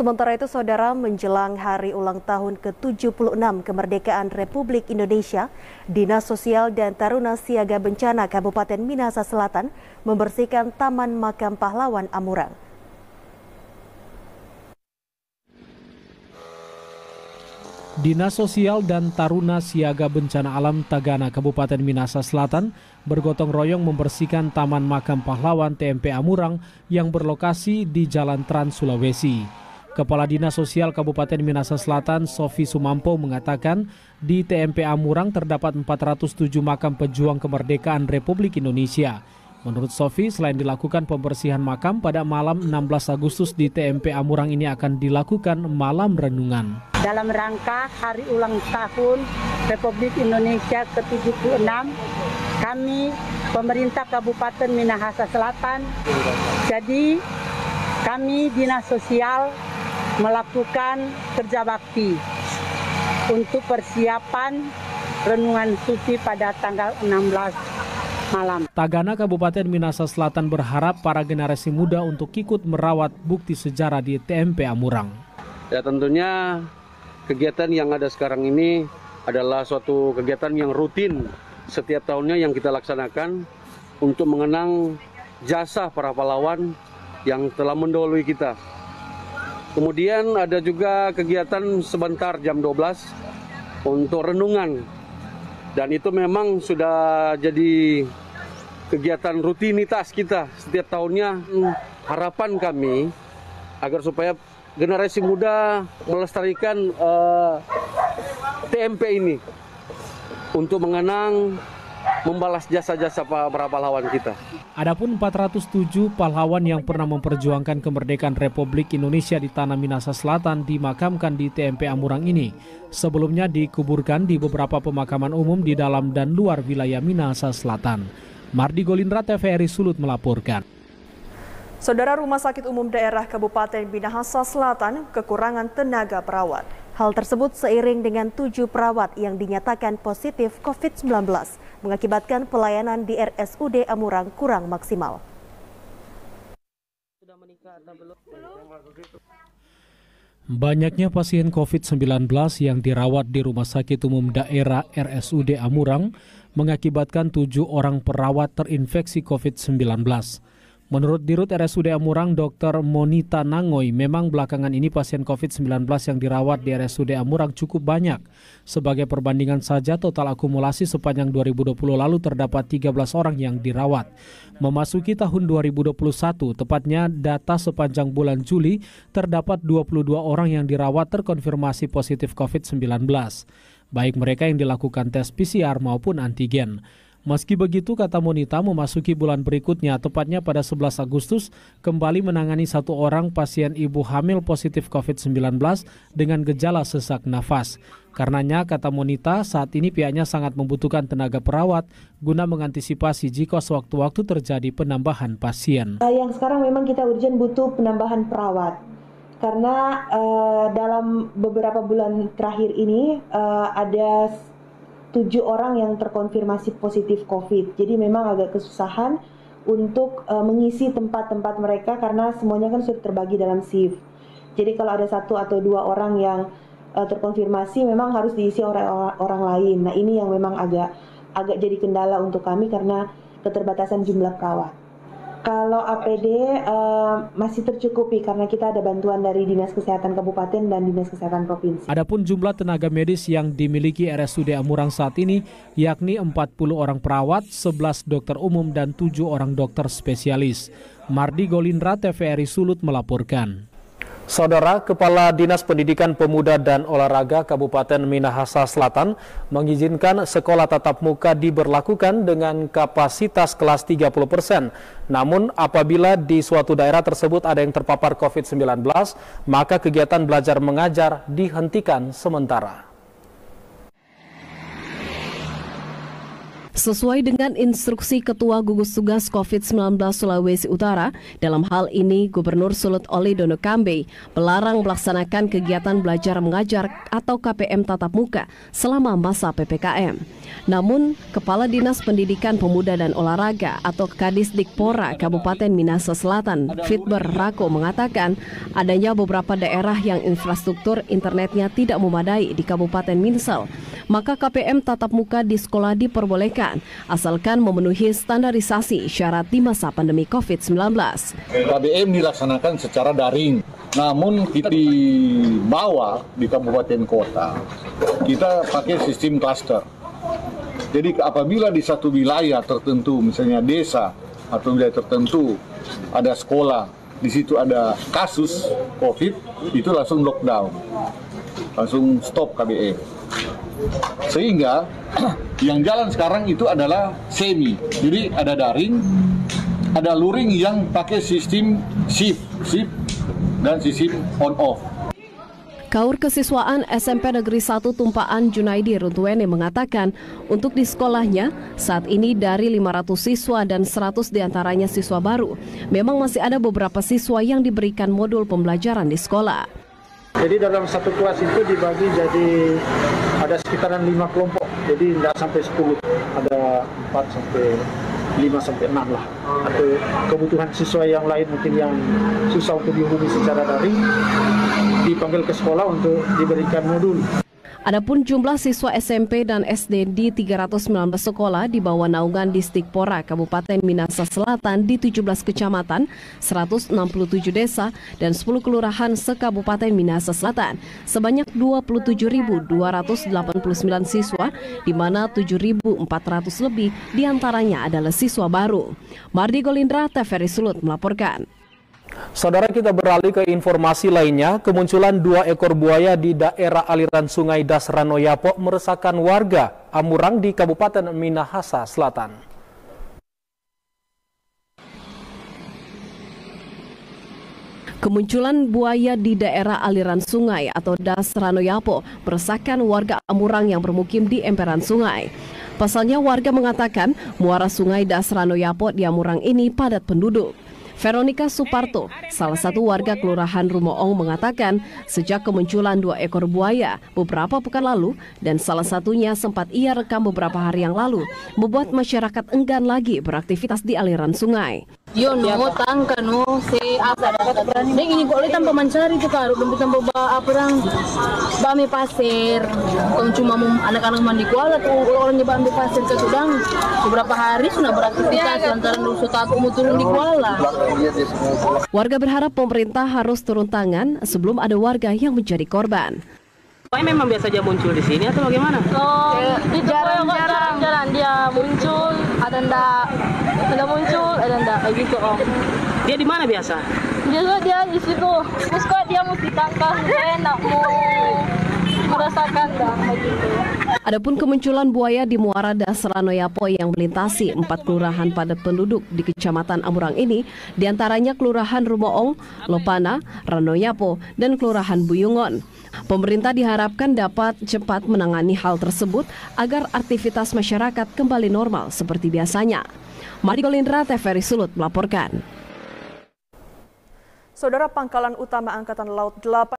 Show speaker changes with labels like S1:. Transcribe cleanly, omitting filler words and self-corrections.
S1: Sementara itu, Saudara, menjelang hari ulang tahun ke-76 kemerdekaan Republik Indonesia, Dinas Sosial dan Taruna Siaga Bencana Kabupaten Minahasa Selatan membersihkan Taman Makam Pahlawan Amurang.
S2: Dinas Sosial dan Taruna Siaga Bencana Alam Tagana Kabupaten Minahasa Selatan bergotong royong membersihkan Taman Makam Pahlawan TMP Amurang yang berlokasi di Jalan Trans Sulawesi. Kepala Dinas Sosial Kabupaten Minahasa Selatan, Sofi Sumampo, mengatakan di TMP Amurang terdapat 407 makam pejuang kemerdekaan Republik Indonesia. Menurut Sofi, selain dilakukan pembersihan makam, pada malam 16 Agustus di TMP Amurang ini akan dilakukan malam renungan.
S3: Dalam rangka hari ulang tahun Republik Indonesia ke-76, kami pemerintah Kabupaten Minahasa Selatan, jadi kami Dinas Sosial melakukan kerja bakti untuk persiapan renungan suci pada tanggal 16 malam.
S2: Tagana Kabupaten Minahasa Selatan berharap para generasi muda untuk ikut merawat bukti sejarah di TMP Amurang.
S4: Ya, tentunya kegiatan yang ada sekarang ini adalah suatu kegiatan yang rutin setiap tahunnya yang kita laksanakan untuk mengenang jasa para pahlawan yang telah mendahului kita. Kemudian ada juga kegiatan sebentar jam 12 untuk renungan. Dan itu memang sudah jadi kegiatan rutinitas kita setiap tahunnya. Harapan kami agar supaya generasi muda melestarikan TMP ini untuk mengenang, membalas jasa-jasa para pahlawan kita.
S2: Adapun 407 pahlawan yang pernah memperjuangkan kemerdekaan Republik Indonesia di tanah Minahasa Selatan dimakamkan di TMP Amurang ini. Sebelumnya dikuburkan di beberapa pemakaman umum di dalam dan luar wilayah Minahasa Selatan. Mardi Golindra, TVRI Sulut melaporkan.
S1: Saudara, Rumah Sakit Umum Daerah Kabupaten Minahasa Selatan kekurangan tenaga perawat. Hal tersebut seiring dengan 7 perawat yang dinyatakan positif COVID-19, mengakibatkan pelayanan di RSUD Amurang kurang maksimal.
S2: Banyaknya pasien COVID-19 yang dirawat di Rumah Sakit Umum Daerah RSUD Amurang mengakibatkan 7 orang perawat terinfeksi COVID-19. Menurut Dirut RSUD Amurang, Dr. Monita Nangoy, memang belakangan ini pasien COVID-19 yang dirawat di RSUD Amurang cukup banyak. Sebagai perbandingan saja, total akumulasi sepanjang 2020 lalu terdapat 13 orang yang dirawat. Memasuki tahun 2021, tepatnya data sepanjang bulan Juli, terdapat 22 orang yang dirawat terkonfirmasi positif COVID-19. Baik mereka yang dilakukan tes PCR maupun antigen. Meski begitu, kata Monita, memasuki bulan berikutnya, tepatnya pada 11 Agustus, kembali menangani 1 orang pasien ibu hamil positif COVID-19 dengan gejala sesak nafas. Karenanya, kata Monita, saat ini pihaknya sangat membutuhkan tenaga perawat guna mengantisipasi jika sewaktu-waktu terjadi penambahan pasien.
S5: Yang sekarang memang kita urgent butuh penambahan perawat. Karena dalam beberapa bulan terakhir ini ada 7 orang yang terkonfirmasi positif COVID. Jadi memang agak kesusahan untuk mengisi tempat-tempat mereka karena semuanya kan sudah terbagi dalam shift. Jadi kalau ada 1 atau 2 orang yang terkonfirmasi memang harus diisi oleh orang lain. Nah, ini yang memang agak jadi kendala untuk kami karena keterbatasan jumlah perawat. Kalau APD masih tercukupi karena kita ada bantuan dari Dinas Kesehatan Kabupaten dan Dinas Kesehatan Provinsi.
S2: Adapun jumlah tenaga medis yang dimiliki RSUD Amurang saat ini yakni 40 orang perawat, 11 dokter umum dan 7 orang dokter spesialis. Mardi Golindra, TVRI Sulut melaporkan.
S6: Saudara, Kepala Dinas Pendidikan Pemuda dan Olahraga Kabupaten Minahasa Selatan mengizinkan sekolah tatap muka diberlakukan dengan kapasitas kelas 30%. Namun apabila di suatu daerah tersebut ada yang terpapar COVID-19, maka kegiatan belajar mengajar dihentikan sementara.
S7: Sesuai dengan instruksi Ketua Gugus Tugas COVID-19 Sulawesi Utara, dalam hal ini Gubernur Sulut Oli Dono Kambe melarang melaksanakan kegiatan belajar mengajar atau KPM tatap muka selama masa PPKM. Namun, Kepala Dinas Pendidikan Pemuda dan Olahraga atau Kadisdikpora Kabupaten Minahasa Selatan, Fitber Rako mengatakan adanya beberapa daerah yang infrastruktur internetnya tidak memadai di Kabupaten Minsel, maka KPM tatap muka di sekolah diperbolehkan asalkan memenuhi standarisasi syarat di masa pandemi COVID-19.
S8: KBM dilaksanakan secara daring, namun di bawah di kabupaten kota kita pakai sistem klaster. Jadi apabila di satu wilayah tertentu, misalnya desa atau wilayah tertentu ada sekolah, di situ ada kasus COVID, itu langsung lockdown, langsung stop KBM. Sehingga yang jalan sekarang itu adalah semi. Jadi ada daring, ada luring yang pakai sistem shift dan sistem on off.
S7: Kaur Kesiswaan SMP Negeri 1 Tumpaan Junaidi Runtuwene mengatakan untuk di sekolahnya saat ini dari 500 siswa dan 100 diantaranya siswa baru, memang masih ada beberapa siswa yang diberikan modul pembelajaran di sekolah.
S9: Jadi dalam satu kelas itu dibagi jadi ada sekitaran 5 kelompok, jadi tidak sampai 10, ada 4 sampai 5 sampai 6 lah. Atau kebutuhan siswa yang lain mungkin yang susah untuk dihubungi secara daring, dipanggil ke sekolah untuk diberikan modul.
S7: Adapun jumlah siswa SMP dan SD di 319 sekolah di bawah naungan Disdikpora Kabupaten Minahasa Selatan di 17 kecamatan, 167 desa, dan 10 kelurahan se-Kabupaten Minahasa Selatan, sebanyak 27.289 siswa, di mana 7.400 lebih diantaranya adalah siswa baru. Mardi Golindra, TVRI Sulut melaporkan.
S6: Saudara, kita beralih ke informasi lainnya. Kemunculan 2 ekor buaya di daerah aliran sungai Dasranoyapo meresahkan warga Amurang di Kabupaten Minahasa Selatan.
S7: Kemunculan buaya di daerah aliran sungai atau Dasranoyapo meresahkan warga Amurang yang bermukim di emperan sungai. Pasalnya warga mengatakan muara sungai Dasranoyapo di Amurang ini padat penduduk. Veronica Suparto, salah satu warga Kelurahan Rumoong mengatakan sejak kemunculan 2 ekor buaya beberapa pekan lalu dan salah satunya sempat ia rekam beberapa hari yang lalu, membuat masyarakat enggan lagi beraktivitas di aliran sungai.
S10: Yo no tangka no se apa dan ini boleh tanpa mencari itu kan tanpa apa bami pasir kalau cuma anak-anak mandi kuala tuh orangnya bami pasir ke Sudang beberapa hari sudah beraktivitas lantaran suka aku mau turun di kuala.
S7: Warga berharap pemerintah harus turun tangan sebelum ada warga yang menjadi korban.
S11: Memang biasa aja muncul di sini atau bagaimana?
S10: Oh, jarang dia muncul, ada ndak muncul, ada ndak kayak gitu om.
S11: Dia di mana biasa?
S10: Dia di situ. Terus kok dia mesti tangkap, saya nak mau merasakan dah begitu.
S7: Adapun kemunculan buaya di muara Dasranoyapo yang melintasi 4 kelurahan padat penduduk di Kecamatan Amurang ini, diantaranya Kelurahan Rumoong, Lopana, Ranoyapo, dan Kelurahan Buyungon. Pemerintah diharapkan dapat cepat menangani hal tersebut agar aktivitas masyarakat kembali normal seperti biasanya. Mardi Golindra, TVRI Sulut melaporkan.
S1: Saudara, Pangkalan Utama Angkatan Laut 8